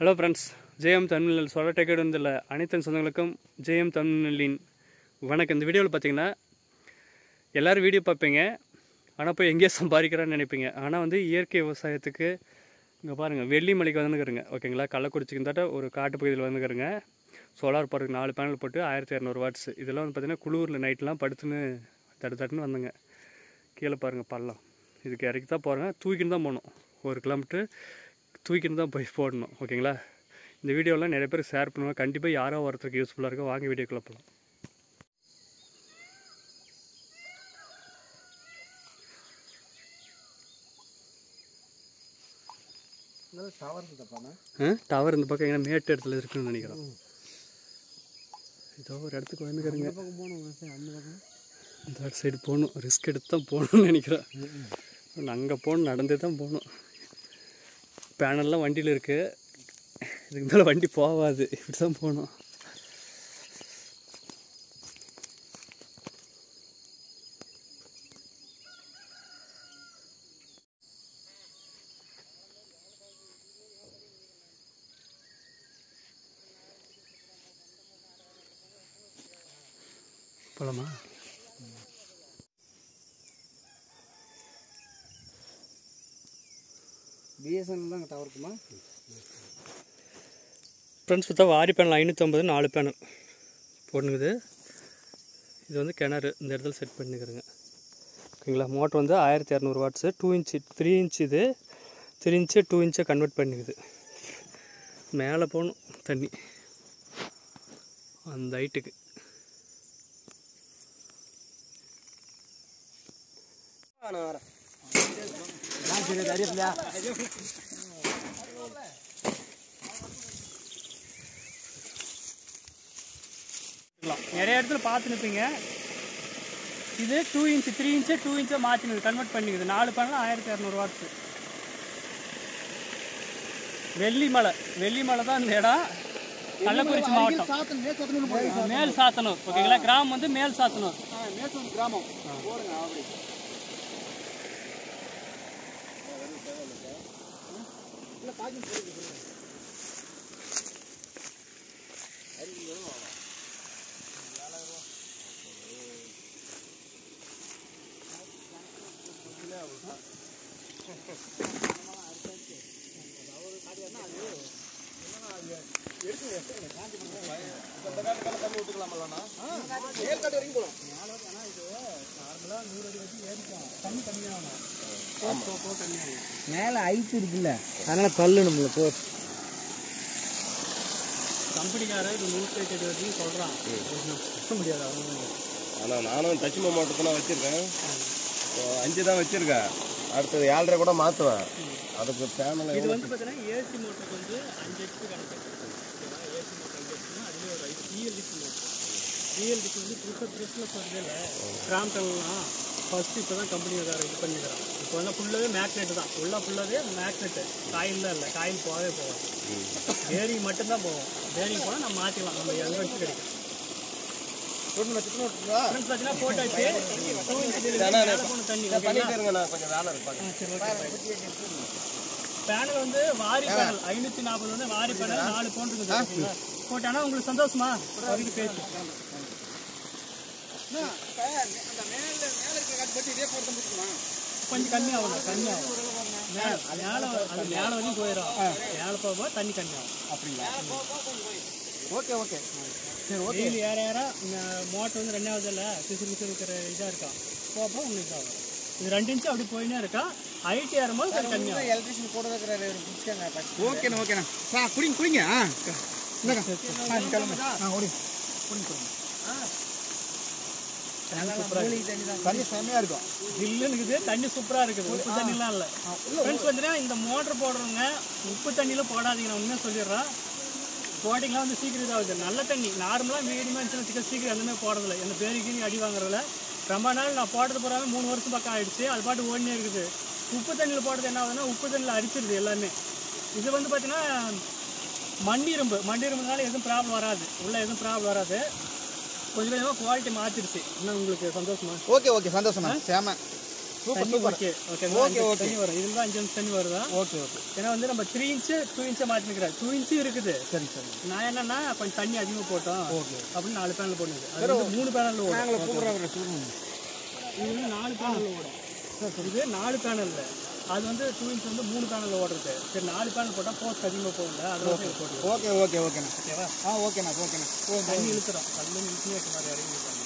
Hello friends, JM தமிழ்நெல் சொல்ல டேக்கெட் வந்துள்ள அனைத்து சொந்தங்களுக்கும் ஜேஎம் தமிழ்நெல்லின் வணக்கம். இந்த வீடியோவில் பார்த்தீங்கன்னா எல்லோரும் வீடியோ பார்ப்பீங்க, ஆனால் போய் எங்கேயோ சம்பாதிக்கிறான்னு நினைப்பீங்க. ஆனால் வந்து இயற்கை விவசாயத்துக்கு இங்கே பாருங்கள், வெள்ளிமலைக்கு வந்துக்கிறேங்க. ஓகேங்களா, கள்ளக்குறிச்சிக்கு ஒரு காட்டு பகுதியில் வந்துக்கிறேங்க. சோலார் பார்க்கு 4 பேனல் போட்டு 1200 வாட்ஸ். இதெல்லாம் வந்து பார்த்திங்கன்னா குளூரில் நைட்லாம் படுத்துன்னு தட்டுன்னு வந்தேங்க. கீழே பாருங்கள் பள்ளம், இதுக்கு இறக்கி தான் போகிறேங்க. தூக்கின்னு தான் போகணும், 1 கிலோமீட்டர் தூக்கின்னு தான் போய் போடணும். ஓகேங்களா, இந்த வீடியோலாம் நிறைய பேர் ஷேர் பண்ணுவாங்க. கண்டிப்பாக யாரோ ஒருத்தருக்கு யூஸ்ஃபுல்லாக இருக்கும். வாங்க வீடியோக்குள்ளே போகலாம். டவர் இந்த பக்கம் எங்கன்னா மேட்டு இடத்துல இருக்குன்னு நினைக்கிறோம். ஏதோ ஒரு இடத்துக்கு வந்துக்கிறேங்க. இந்த சைடு போகணும், ரிஸ்க் எடுத்து தான் போகணும்னு நினைக்கிறேன். அங்கே போகணும், நடந்தே தான் போகணும். பேனல்லாம் வண்டியில் இருக்குது, இதுக்கு மேலே வண்டி போகாது, இப்படி தான் போகணும். போகலாமா? பிஎஸ்என்எல் தான் டவர் இருக்குமா ஃப்ரெண்ட்ஸ்? பார்த்தா வாரி பேனல் 550 4 பேனல் போட்டுங்குது. இது வந்து கிணறு இந்த இடத்துல செட் பண்ணிக்கிறேங்க. ஓகேங்களா, மோட்டர் வந்து 1200 வாட்ஸு, 2 இன்ச்சு 3 இன்ச்சு. இது 3 இன்ச்சு 2 இன்ச்சை கன்வெர்ட் பண்ணிக்குது. மேலே போகணும் தண்ணி அந்த ஹைட்டுக்கு. நிறைய இடத்துல பார்த்து நிற்பீங்க. இது 2 இன்ச்சு 3 இன்ச்சு 2 இன்ச்சை மாற்றினது, கன்வெர்ட் பண்ணிக்குது. 4 பேனல் 1200 வாட்ஸு. வெள்ளிமலை தான் இந்த இடம். கள்ளக்குறிச்சி மாவட்டம், மேல் சாத்தனூர். ஓகேங்களா, கிராமம் வந்து மேல் சாத்தனூர் கிராமம். மேல ஐஸ் இருக்குல்ல, அதனால கல்லு நம்மள போ. கம்பெனிக்காரர் இது 100 வரைக்கும் சொல்கிறான், முடியாது. ஆனால் நானும் டச்சுமா மாவட்டத்தில் வச்சுருக்கேன், 5 தான் வச்சுருக்கேன். அடுத்தது 7.5 கூட மாற்றுவேன். அதுக்கு பேனல் இது வந்து பார்த்தீங்கன்னா ஏசி மோட்டருக்கு வந்து 5 HP கணக்கு. ஏசி மோட்டர் 5 HPனா அதுலேயே ஒரு பிஎல்டிசி மோட்டர். பிஎல்டிசி வந்து ப்ரிஸ்லஸ் வருது இல்லை, கிராம்டன்லாம் ஃபஸ்ட்டு இப்போ தான் கம்பெனி வேறு இது பண்ணிக்கிறான். இப்போ வந்து ஃபுல்லாகவே மேக்னெட்டு தான், ஃபுல்லாகவே மேக்னெட்டு. காயில்லாம் இல்லை, காயில் போகவே போகாது. பேரிங் மட்டும்தான் போகும். பேரிங் போனால் நம்ம மாற்றிக்கலாம், நம்ம எங்கே வச்சு கிடைக்கும். பார்த்தீங்கன்னா போட்டாச்சு. தண்ணி பேனல் வந்து வாரி பேனல் 540 வந்து வாரி பேனல் 4 போன் இருக்குது. போட்டானா உங்களுக்கு சந்தோஷமா? வரைக்கும் பேச்சு கொஞ்சம் கம்மியாகும். மேலே வரைக்கும் போயிடும். மேலே போக தண்ணி கம்மியாகும். அப்படிங்களா? ஓகே ஓகே சரி ஓகே. டெய்லி ஏற இந்த மோட்டர் வந்து 2வது இல்லை பிசுறு இருக்கிற இதாக இருக்கா, போக உங்களுக்கு ஆகும். இது 2 இன்ச்சு அப்படி போயினே இருக்கா. ஹைட் ஏறும்போது கொஞ்சம் கம்மியாக. எலக்ட்ரிஷியன் கூட இருக்கிற ஓகேண்ணா ஓகேண்ணா. சார் குடிங்க. தண்ணி செம்மையாக இருக்கும், ஜில்லுன்னு இருக்குது. தண்ணி சூப்பராக இருக்குது, உப்பு தண்ணிலாம் இல்லை. ஃப்ரெண்ட்ஸ் வந்துன்னா இந்த மோட்டர் போடுறவங்க உப்பு தண்ணியில் போடாதீங்க. நான் உண்மையாக சொல்லிடுறேன். போட்டிங்கெலாம் வந்து சீக்கிரம் இதாகுது. நல்ல தண்ணி நார்மலாக மீடியமாக இருந்துச்சுன்னா சீக்கிரம் எதுவுமே போடுறதில்ல. எந்த பேருக்குன்னு அடி வாங்குறதில்ல. ரொம்ப நாள் நான் போடுறது போகிறாங்க, 3 வருஷம் பக்கம் ஆகிடுச்சு. அது பாட்டு ஓடினே இருக்குது. உப்பு தண்ணியில் போடுறது என்ன ஆகுதுன்னா உப்பு தண்ணியில் அரிச்சிருது எல்லாமே. இது வந்து பார்த்தீங்கன்னா மண்ணிரும்புனால எதுவும் ப்ராப்ளம் வராது, உள்ளே எதுவும் ப்ராப்ளம் வராது. கொஞ்சம் கொஞ்சமாக குவாலிட்டி மாற்றிடுச்சு. இன்னும் உங்களுக்கு சந்தோஷமா? ஓகே ஓகே சந்தோஷமா. சேம தண்ணி ஓகே ஓகே தண்ணி வரும். இதுல தான் 5 இன்ச் தண்ணி வருதா? Okay okay. ஏன்னா வந்து நம்ம 3 இன்ச்சு 2 இன்ச்சை மாற்றிக்கிறேன். 2 இன்ச்சு இருக்குது. சரி சரி. நான் என்னன்னா கொஞ்சம் தண்ணி அதிகமாக போட்டோம் ஓகே. அப்படின்னு 4 பேனல் போடுது. அது வந்து 3 பேனல் ஓடும். நாங்கள கூப்பிடுறோம் சொல்லுங்க. இது வந்து 4 பேனல் ஓடும். இது 4 பேனல்ல அது வந்து 2 இன்ச் வந்து 3 பேனல் ஓடுறது. சரி 4 பேனல் போட்டால் போஸ்ட் அதிகமாக போகுங்க. அது வந்து போடுவோம். ஓகே ஓகே ஓகேண்ணா. ஓகேவா? ஓகேண்ணா ஓகேண்ணா. தண்ணி இழுக்கிறோம். கல்லு இழுத்து வைக்க மாதிரி இறங்கி இருக்காங்க.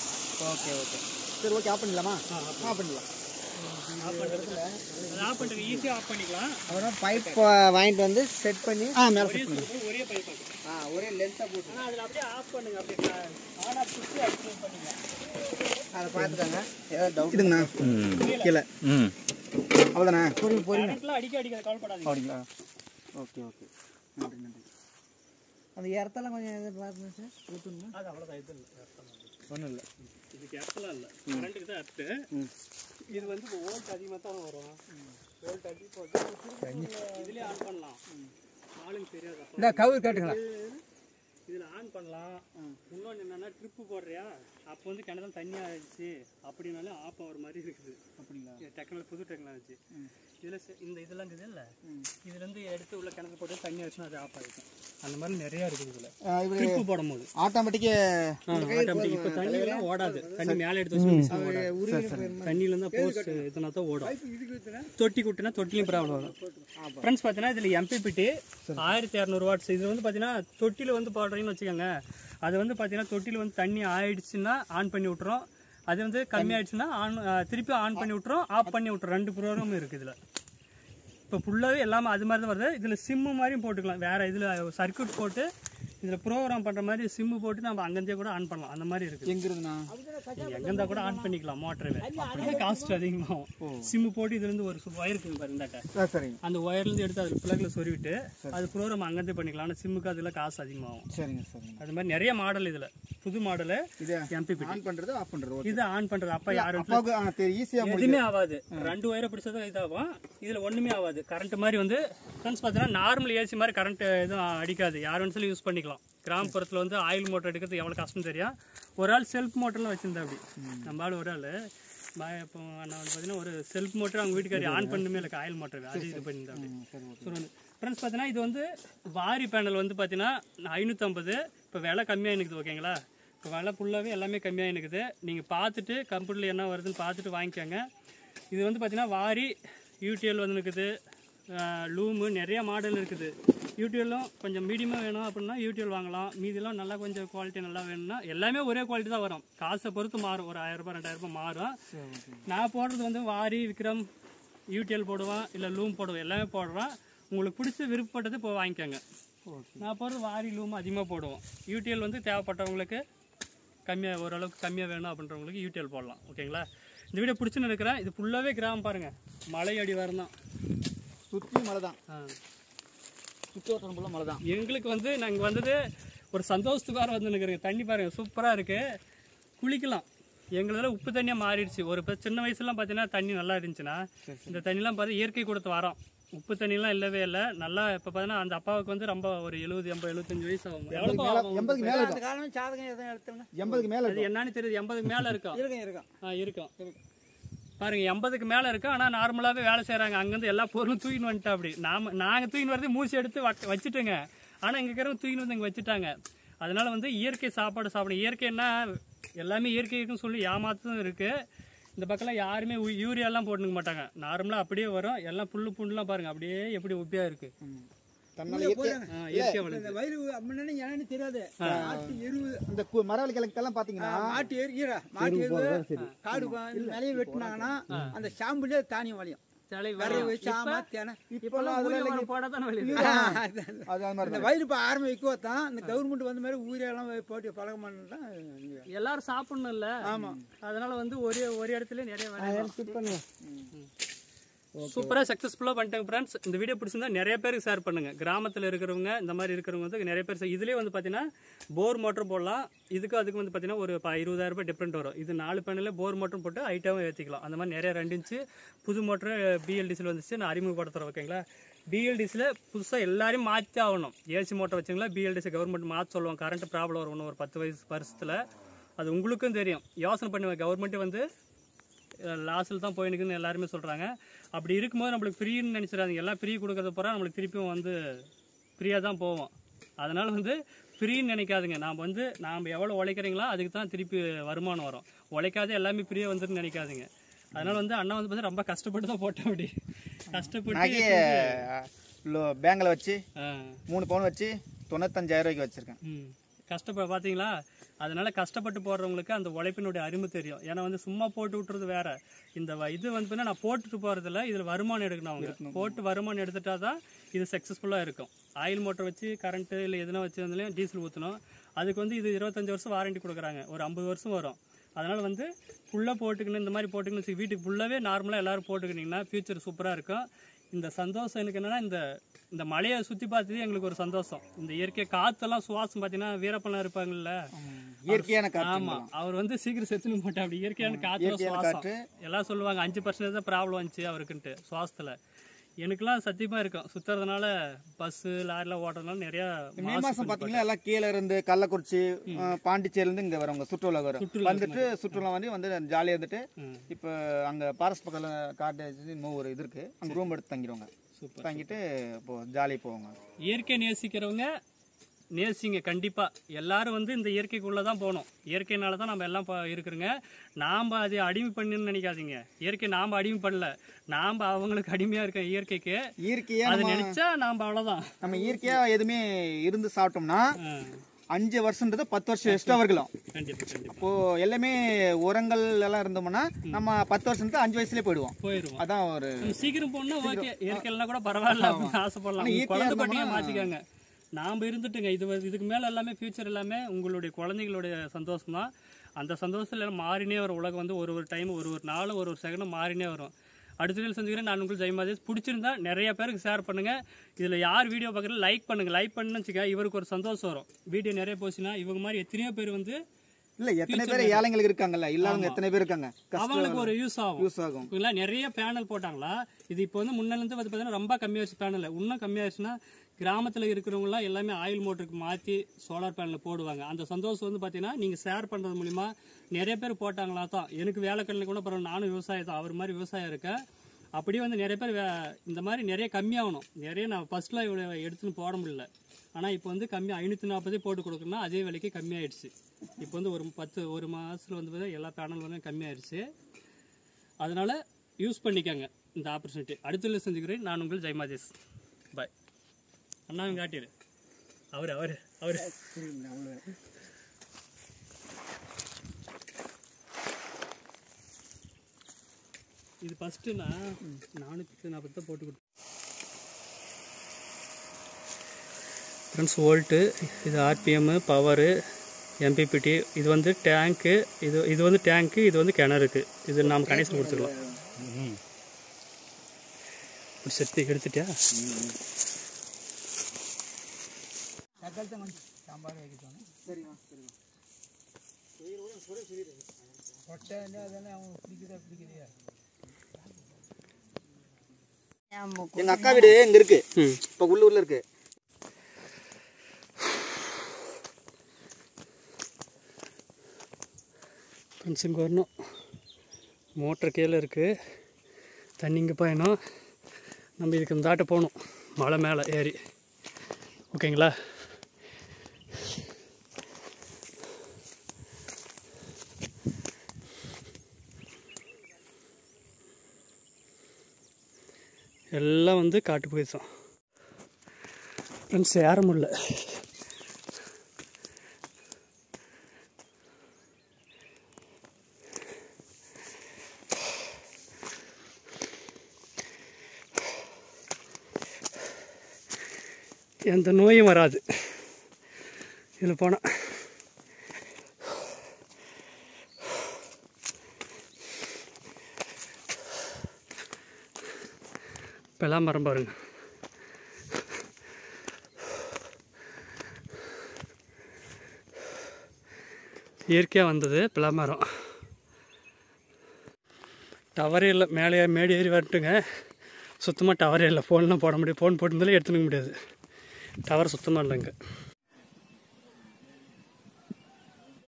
Okay okay. சரி ஓகே. ஆஃப் பண்ணிடலாமா? ஆஃப் பண்ணிடலாம். ஆஃப் பண்ணுறதுல ஆஃப் பண்ணுறது ஈஸியாக ஆஃப் பண்ணிக்கலாம். அப்புறம் பைப் வாங்கிட்டு வந்து செட் பண்ணி மேலே செட் பண்ணி ஒரே பைப் ஒரே லென்ஸாக போட்டு ஆனால் அதில் அப்படியே ஆஃப் பண்ணுங்க. அப்படியே ஆன் ஆஃப் சுற்றி ஆக்டிவேட் பண்ணுங்க. அதை பார்த்துட்டாங்க. ஏதாவது டவுட் இதுங்கண்ணா கீழே அவ்வளோதாண்ணா. பொறுமை பொறுமை. கரண்ட்லாம் அடிக்காத கவலைப்படாதீங்க. அப்படிங்களா? Okay okay. நன்றி நன்றி. அந்த இடத்தெல்லாம் கொஞ்சம் எது பார்த்துங்க சார். ஊற்றுங்க. அது அவ்வளோதான். இது இல்லை ஒன்றும் இல்லை. இதுக்கு இடத்துலாம் இல்லை. கரண்ட்டுக்கு தான் அர்த்து. இது வந்து இப்போ வோல்ட் அதிகமாக தான் வரும். வோல்ட் அதிகம் போட்டு இதுலேயே ஆன் பண்ணலாம். ஆளுங்க தெரியாது. இந்த கவுர் காட்டுங்களா? இதில் ஆன் பண்ணலாம். இன்னொன்று என்னென்னா ட்ரிப்பு போடுறியா அப்போ வந்து கிணத்துல தண்ணி ஆயிடுச்சு அப்படின்னாலும் ஆஃப் ஆகிற மாதிரி இருக்குது. அப்படிங்களா? டெக்னாலஜி புது டெக்னாலஜி. இதில் இந்த இதெல்லாம் இருக்குது இல்லை, இதுலேருந்து எடுத்து உள்ள கிணத்து போட்டு தண்ணி வச்சுன்னா அது ஆஃப் ஆகிடும். அந்த மாதிரி நிறையா இருக்குது இதில் ட்ரிப்பு போடும் போது. ஆட்டோமேட்டிக்கு ஆட்டோமேட்டிக் இப்போ தண்ணியெல்லாம் ஓடாது. தண்ணி மேலே எடுத்து வச்சு தண்ணியிலேருந்து போஸ்ட் இதனா தான் ஓடும். தொட்டி குட்டினா தொட்டிலையும் ப்ராப்ளம் வரும். ஃப்ரெண்ட்ஸ் பார்த்தீங்கன்னா இதில் எம்பிபிடி 1200 வாட்ஸ். இது வந்து பார்த்தீங்கன்னா தொட்டியில் வந்து போடுறீங்கன்னு வச்சுக்கோங்க. அது வந்து பார்த்தீங்கன்னா தொட்டியில் வந்து தண்ணி ஆயிடுச்சுன்னா ஆன் பண்ணி விட்றோம். அது வந்து கம்மி ஆயிடுச்சுன்னா திருப்பி ஆன் பண்ணி விட்றோம், ஆஃப் பண்ணி விட்றோம். 2 ப்ரோக்ராமும் இருக்குது இதில். இப்போ ஃபுல்லாகவே எல்லாமே அது மாதிரி தான் வருது. இதில் சிம்மு மாதிரியும் போட்டுக்கலாம். வேறு இதில் சர்க்யூட் போட்டு இதில் ப்ரோக்ராம் பண்ணுற மாதிரி சிம்மு போட்டு நம்ம அங்கேருந்தே கூட ஆன் பண்ணலாம். அந்த மாதிரி இருக்குது. எங்கே இருக்குண்ணா? எங்கேருந்தா கூட ஆன் பண்ணிக்கலாம் மோட்டரவே. அப்படியே காஸ்ட் அதிகமாகும். சிம்மு போட்டு இதுலேருந்து ஒரு ஒயர் இருக்குது பாரு இந்தாட்ட. சரிங்க. அந்த ஒயர்லேருந்து எடுத்து அதில் ப்ளக்கில் சொருவிட்டு அது ப்ரோக்ராம் அங்கேருந்தே பண்ணிக்கலாம். ஆனால் சிம்முக்கு அதில் காசு அதிகமாகும். சரிங்க சரிங்க. அது மாதிரி நிறைய மாடல் இதில் புது மாடலு. இது எம்பிபிடி ஆன் பண்ணுறது ஆஃப் பண்ணுறது. இது ஆன் பண்ணுறது அப்போ யாரும் ஈஸியாக எதுவுமே ஆகாது. 2 ஒயரை பிடிச்சதும் இதாகும். இதில் ஒன்றுமே ஆகாது. கரண்ட் மாதிரி வந்து ஃப்ரெண்ட்ஸ் பார்த்தீங்கன்னா நார்மல் ஏசி மாதிரி கரண்ட் எதுவும் அடிக்காது. யார் வேணும்னு சொல்லி யூஸ் பண்ணிக்கலாம். கிராமப்புறத்தில் வந்து ஆயில் மோட்டர் எடுக்கிறது எவ்வளோ கஷ்டம் தெரியும். ஒரு ஆள் செல்ஃப் மோட்டர்லாம் வச்சுருந்தா அப்படி. நம்ம ஆள் ஒரு ஆள் இப்போ நான் வந்து பார்த்தீங்கன்னா ஒரு செல்ஃப் மோட்டர் அவங்க வீட்டுக்காரி ஆன் பண்ணுமே இல்லை ஆயில் மோட்டர் அது இது பண்ணியிருந்தா அப்படி. ஸோ வந்து ஃப்ரெண்ட்ஸ் பார்த்தீங்கன்னா இது வந்து வாரி பேனல் வந்து பார்த்தீங்கன்னா 550. இப்போ விலை கம்மியாக இருக்குது. ஓகேங்களா? இப்போ விலை ஃபுல்லாகவே எல்லாமே கம்மியாக இருக்குது. நீங்கள் பார்த்துட்டு கம்ப்யூட்டரில் என்ன வருதுன்னு பார்த்துட்டு வாங்கிக்கோங்க. இது வந்து பார்த்தீங்கன்னா வாரி யூடிஎல் வந்து இருக்குது, லூமு நிறைய மாடல் இருக்குது. யூடிஎல்லும் கொஞ்சம் மீடியமாக வேணும் அப்படின்னா யூடிஎல் வாங்கலாம். மீதியெல்லாம் நல்லா கொஞ்சம் குவாலிட்டி நல்லா வேணும்னா எல்லாமே ஒரே குவாலிட்டி தான் வரும். காசை பொறுத்து மாறும். ஒரு 1000 ரூபாய் 2000 ரூபாய் மாறும். நான் போடுறது வந்து வாரி விக்ரம் யூடிஎல் போடுவேன், இல்லை லூம் போடுவேன், எல்லாமே போடுவேன். உங்களுக்கு பிடிச்ச விருப்பப்பட்டது இப்போ வாங்கிக்கோங்க. நான் போடுறது வாரி லூம் அதிகமாக போடுவோம். யூடிஎல் வந்து தேவைப்பட்டவங்களுக்கு கம்மியாக ஓரளவுக்கு கம்மியாக வேணும் அப்படின்றவங்களுக்கு யூடிஎல் போடலாம். ஓகேங்களா? இந்த வீடியோ பிடிச்சுன்னு இருக்கிறேன். இது ஃபுல்லாகவே கிராமம் பாருங்கள். மலை அடி வரம் தான். சுற்றி மலை தான். சுற்றி ஓட்டம் ஃபுல்லாக மலை தான். எங்களுக்கு வந்து நாங்கள் வந்தது ஒரு சந்தோஷத்துக்காக வந்து நிற்கிறேங்க. தண்ணி பாருங்கள் சூப்பராக இருக்குது. குளிக்கலாம். எங்களதில் உப்பு தண்ணியாக மாறிடுச்சு. ஒரு இப்போ சின்ன வயசுலாம் பார்த்தீங்கன்னா தண்ணி நல்லா இருந்துச்சுன்னா இந்த தண்ணிலாம் பார்த்து இயற்கை கொடுத்து வரோம். உப்பு தண்ணிலாம் இல்லவே இல்லை. நல்லா இப்போ பார்த்தீங்கன்னா அந்த அப்பாவுக்கு வந்து ரொம்ப ஒரு 70 80 75 வயசு ஆகும். 80க்கு மேலே இருக்கும். 80க்கு மேலே அது என்னன்னு தெரியுது. 80க்கு மேலே இருக்கும். இருக்கும் பாருங்க 80க்கு மேலே இருக்கும். ஆனால் நார்மலாகவே வேலை செய்கிறாங்க. அங்கேருந்து எல்லா பொருளும் தூக்கின்னு வந்துட்டா அப்படி. நாங்கள் தூக்கின்னு வரது மூசி எடுத்து வச்சுட்டோங்க. ஆனால் இங்கே இருக்கிறவங்க தூக்கின்னு வந்து இங்கே வச்சுட்டாங்க. அதனால வந்து இயற்கை சாப்பாடு சாப்பிடும். இயற்கைன்னா எல்லாமே இயற்கை இருக்குன்னு சொல்லி ஏமாத்ததும் இருக்குது. இந்த பக்கம்லாம் யாருமே யூரியாலாம் போட்டுக்க மாட்டாங்க. நார்மலாக அப்படியே வரும். எல்லாம் புல்லு புண்ணுலாம் பாருங்கள் அப்படியே எப்படி உப்பியாக இருக்குது. மரவள்ளி கிழக்கெல்லாம் பாத்தீங்கன்னா மாட்டு காடு நிலைய வெட்டினாங்கன்னா அந்த சாம்புலே தானியம் வளையும். வயிறு இப்ப ஆரம்பிக்கோ தான் இந்த கவர்மெண்ட் வந்த மாதிரி ஊரெல்லாம் போட்டு பழகம் பண்ணா எல்லாரும் சாப்பிடணும் இல்ல. ஆமா. அதனால வந்து ஒரு இடத்துல நிறைய சூப்பராக சக்ஸஸ்ஃபுல்லாக பண்ணிட்டாங்க ஃப்ரெண்ட்ஸ். இந்த வீடியோ பிடிச்சிருந்தா நிறைய பேருக்கு ஷேர் பண்ணுங்கள். கிராமத்தில் இருக்கிறவங்க இந்த மாதிரி இருக்கிறவங்க வந்து நிறைய பேர். இதுலேயே வந்து பார்த்தீங்கன்னா போர் மோட்டர் போடலாம். அதுக்கு வந்து பார்த்தீங்கன்னா ஒரு 20,000 ரூபாய் டிஃப்ரெண்ட் வரும். இது 4 பேனலில் போர் மோட்டரும் போட்டு ஹைட்டாகவும் ஏற்றிக்கலாம். அந்த மாதிரி நிறைய 2 இன்ச்சு புது மோட்டரு பிஎல்டிசியில் வந்துச்சு. நான் அறிமுகப்படுத்துகிறேன். ஓகேங்களா? பிஎல்டிசியில் புதுசாக எல்லாரையும் மாற்றி ஆகணும். ஏசி மோட்டர் வச்சுங்களா பிஎல்டிசி கவர்மெண்ட் மாற்ற சொல்லுவாங்க. கரண்ட் ப்ராப்ளம் வரும் இன்னும் ஒரு 10 வருஷத்தில். அது உங்களுக்கும் தெரியும். யோசனை பண்ணுவேன். கவர்மெண்ட்டே வந்து லாஸில் தான் போயினுக்குன்னு எல்லாருமே சொல்கிறாங்க. அப்படி இருக்கும்போது நம்மளுக்கு ஃப்ரீன்னு நினச்சிடாதீங்க. எல்லாம் ஃப்ரீ கொடுக்கறத போகிறா நம்மளுக்கு திருப்பியும் வந்து ஃப்ரீயாக தான் போவோம். அதனால் வந்து ஃப்ரீன்னு நினைக்காதுங்க. நாம் எவ்வளோ உழைக்கிறீங்களோ அதுக்கு தான் திருப்பி வருமானம் வரும். உழைக்காத எல்லாமே ஃப்ரீயாக வந்துன்னு நினைக்காதுங்க. அதனால் வந்து அண்ணா வந்து பார்த்தா ரொம்ப கஷ்டப்பட்டு தான் போட்டேன். அப்படி கஷ்டப்பட்டு பேங்கில் வச்சு 3 பவுன் வச்சு 95,000 ரூபாய்க்கு வச்சுருக்கேன். பார்த்தீங்களா? அதனால கஷ்டப்பட்டு போடுறவங்களுக்கு அந்த உழைப்பினுடைய அருமை தெரியும். ஏன்னா வந்து சும்மா போட்டு விட்டுறது வேற. இது வந்து பார்த்தீங்கன்னா நான் போட்டுட்டு போகிறதில்ல, இதில் வருமானம் எடுக்கணும். அவங்க போட்டு வருமானம் எடுத்துட்டா தான் இது சக்ஸஸ்ஃபுல்லாக இருக்கும். ஆயில் மோட்டர் வச்சு கரண்ட்டு இல்லை எதுனா வச்சு வந்தாலும் டீசல் ஊற்றணும். அதுக்கு வந்து இது 25 வருஷம் வாரண்டி கொடுக்குறாங்க. ஒரு 50 வருஷம் வரும். அதனால் வந்து ஃபுல்லாக போட்டுக்கணும். இந்த மாதிரி போட்டுக்கணும் வீட்டுக்கு ஃபுல்லாகவே நார்மலாக எல்லோரும் போட்டுக்கிட்டிங்கன்னா ஃபியூச்சர் சூப்பராக இருக்கும். இந்த சந்தோஷம் எனக்கு என்னென்னா இந்த மலையை சுற்றி பார்த்தது எங்களுக்கு ஒரு சந்தோஷம். இந்த இயற்கை காற்றெல்லாம் சுவாசம் பார்த்தீங்கன்னா வீரப்பெல்லாம் இருப்பாங்கல்ல, இயற்கையான காற்று. ஆமாம், அவர் வந்து சீக்கிரம் செத்துன்னு போட்டேன். அப்படி இயற்கையான காற்று சுவாசம் எல்லாம் சொல்லுவாங்க. 5% தான் ப்ராப்ளம் வந்துச்சு அவருக்குன்ட்டு சுவாசத்தில். எனக்குலாம் சத்தியமாக இருக்கும் சுற்றுறதுனால, பஸ்ஸு லாரிலாம் ஓட்டுறதுனால நிறையா. மே மாதம் பார்த்தீங்கன்னா எல்லாம் கீழே இருந்து கள்ளக்குறிச்சி பாண்டிச்சேரியிலேருந்து இங்கே வரும், சுற்றுலா வரும். வந்துட்டு சுற்றுலா வந்து ஜாலியாக இருந்துட்டு இப்போ அங்கே பாரஸ் பக்கத்தில் காட்டேஜ் இன்னும் ஒரு இது இருக்குது, அங்கே ரூம் எடுத்து தங்கிடுவாங்க. தங்கிட்டு இப்போ ஜாலியாக போவாங்க. இயற்கை நேசிக்கிறவங்க நேசிங்க கண்டிப்பாக. எல்லாரும் வந்து இந்த இயற்கைக்குள்ளே தான் போகணும். இயற்கையினால தான் நம்ம எல்லாம் இருக்கிறோங்க. நாம் அதை அடிமை பண்ணணும்னு நினைக்காதீங்க. இயற்கை நாம் அடிமை பண்ணல, நாம் அவங்களுக்கு அடிமையாக இருக்கோம். இயற்கையாக அதை நினைச்சா நாம் அவ்வளோதான். நம்ம இயற்கையாக எதுவுமே இருந்து சாப்பிட்டோம்னா 5 வருஷம்ன்றது 10 வருஷம் எக்ஸ்ட்ரா வரலாம். இப்போ எல்லாமே உரங்கள் எல்லாம் இருந்தோம்னா நம்ம 10 வருஷம் 5 வயசுலேயே போயிடுவோம். அதான் ஒரு சீக்கிரம் போனா ஓகே, இயற்கையெல்லாம் கூட பரவாயில்ல ஆசைப்படலாம். குழந்தை பட்டியை மாற்றிக்காங்க. நாம் இருந்துட்டுங்க இதுக்கு மேலே எல்லாமே ஃபியூச்சர் எல்லாமே உங்களுடைய குழந்தைகளுடைய சந்தோஷம் தான். அந்த சந்தோஷத்தில் எல்லாம் மாறினே வரும். உலகம் வந்து ஒரு டைம் ஒரு நாளும் ஒரு செகண்டும் மாறினே வரும். அடுத்த வீடியோ சந்திக்கிறேன். நான் உங்களுக்கு ஜெயமாதேஷ். பிடிச்சிருந்தா நிறைய பேருக்கு ஷேர் பண்ணுங்கள். இதில் யார் வீடியோ பார்க்குறது லைக் பண்ணுங்கள். லைக் பண்ணுன்னு வச்சுக்க இவருக்கு ஒரு சந்தோஷம் வரும். வீடியோ நிறைய போச்சுன்னா இவங்க மாதிரி எத்தனையோ பேர் வந்து இல்லை, எத்தனை பேர் ஏழைங்களுக்கு இருக்காங்கல்ல, இல்லாதவங்க எத்தனை பேர் இருக்காங்க, அவங்களுக்கு ஒரு யூஸ் ஆகும். இல்லை நிறைய பேனல் போட்டாங்களா, இது இப்போ வந்து முன்னிலேருந்து பார்த்தீங்கன்னா ரொம்ப கம்மியாகிடுச்சு பேனல். இன்னும் கம்மியாகிடுச்சுன்னா கிராமத்தில் இருக்கிறவங்களாம் எல்லாமே ஆயில் மோட்டருக்கு மாற்றி சோலார் பேனலில் போடுவாங்க. அந்த சந்தோஷம் வந்து பார்த்தீங்கன்னா நீங்கள் ஷேர் பண்ணுறது மூலிமா நிறைய பேர் போட்டாங்களா தான். எனக்கு வேலைக்கல்ல கூட பரவாயில்ல, நானும் விவசாயம் தான், அவர் மாதிரி விவசாயம் இருக்கேன். அப்படியே வந்து நிறைய பேர் இந்த மாதிரி நிறைய கம்மியாகணும். நிறைய நான் ஃபஸ்ட்டில் இவ்வளோ எடுத்துன்னு போட முடியல. ஆனால் இப்போ வந்து கம்மி 540 போட்டு கொடுக்கணும்னா அதே விலைக்கு கம்மியாயிடுச்சு. இப்போ வந்து ஒரு மாதத்தில் வந்து எல்லா பேனல் வந்து கம்மியாயிடுச்சு. அதனால் யூஸ் பண்ணிக்கோங்க இந்த ஆப்பர்ச்சுனிட்டி. அடுத்த செஞ்சுக்கிறேன். நான் உங்கள் ஜெயமாதேஷ். பாய். அண்ணாவும் காட்டிடு. அவர் இது ஃபஸ்ட்டு நான் 440 தான் போட்டு கொடுத்தேன் ஃப்ரெண்ட்ஸ். வோல்ட்டு, இது ஆர்பிஎம்மு, பவரு, எம்பிபிடி. இது வந்து டேங்க்கு, இது வந்து டேங்க்கு, இது வந்து கிணறுக்கு. இது நாம் கனெக்ஷன் கொடுத்துருவோம். செட்டு எடுத்துட்டியா? எங்க அக்கா வீடு இங்க இருக்கு, இப்ப உள்ளூர்ல இருக்கு. இங்கே வரணும். மோட்டர் கீழே இருக்குது, தண்ணி இங்கே பாயணும். நம்ம இதுக்கு இந்த ஆட்டை போகணும், மலை மேலே ஏறி. ஓகேங்களா? எல்லாம் வந்து காட்டு போயிடுச்சோம் ஃப்ரெண்ட்ஸ். ஏற முடியல. எந்த நோயும் வராது இதில் போனால். இப்போல்லாம் மரம் பாருங்க. இயற்கையாக வந்தது பிளா மரம். டவரே இல்லை, மேலே மேடி ஏறி வரட்டுங்க. சுத்தமாக டவரே இல்லை. ஃபோன்லாம் போட முடியும், ஃபோன் போட்டிருந்தாலும் எடுத்துக்க முடியாது. டவர் சுத்தமாக இல்லைங்க.